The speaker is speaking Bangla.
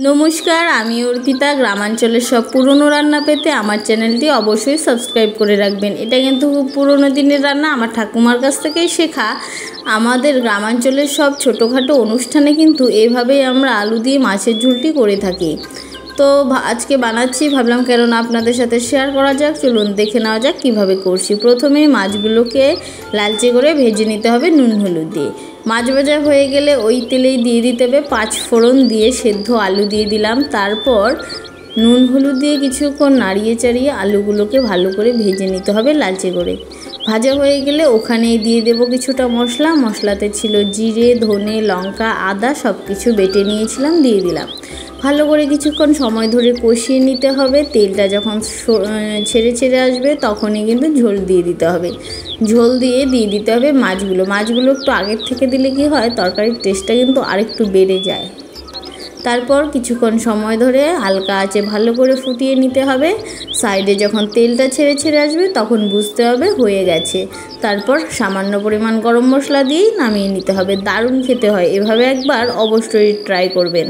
নমস্কার, আমি অর্পিতা। গ্রামাঞ্চলের সব পুরনো রান্না পেতে আমার চ্যানেলটি অবশ্যই সাবস্ক্রাইব করে রাখবেন। এটা কিন্তু খুব পুরনো দিনের রান্না, আমার ঠাকুমার কাছ থেকেই শেখা। আমাদের গ্রামাঞ্চলের সব ছোটোখাটো অনুষ্ঠানে কিন্তু এভাবেই আমরা আলু দিয়ে মাছের ঝোলটি করে থাকি। তো আজকে বানাচ্ছি, ভাবলাম কেননা আপনাদের সাথে শেয়ার করা যাক। চলুন দেখে নেওয়া যাক কীভাবে করছি। প্রথমে মাছগুলোকে লালচে করে ভেজে নিতে হবে নুন হলুদ দিয়ে। মাছ ভাজা হয়ে গেলে ওই তেলেই দিয়ে দিতে হবে 5 ফোড়ন দিয়ে সেদ্ধ আলু দিয়ে দিলাম। তারপর নুন হলুদ দিয়ে কিছুক্ষণ নাড়িয়ে চাড়িয়ে আলুগুলোকে ভালো করে ভেজে নিতে হবে লালচে করে। ভাজা হয়ে গেলে ওখানেই দিয়ে দেব কিছুটা মশলা। মশলাতে ছিল জিরে, ধনে, লঙ্কা, আদা সব কিছু বেটে নিয়েছিলাম, দিয়ে দিলাম। ভালো করে কিছুক্ষণ সময় ধরে কষিয়ে নিতে হবে। তেলটা যখন ছেড়ে আসবে তখনই কিন্তু ঝোল দিয়ে দিতে হবে। ঝোল দিয়ে দিতে হবে মাছগুলো একটু আগের থেকে দিলে কি হয়, তরকারির টেস্টটা কিন্তু আরেকটু বেড়ে যায়। তারপর কিছুক্ষণ সময় ধরে হালকা আঁচে ভালো করে ফুটিয়ে নিতে হবে। সাইডে যখন তেলটা ছেড়ে আসবে তখন বুঝতে হবে হয়ে গেছে। তারপর সামান্য পরিমাণ গরম মশলা দিয়েই নামিয়ে নিতে হবে। দারুণ খেতে হয়, এভাবে একবার অবশ্যই ট্রাই করবেন।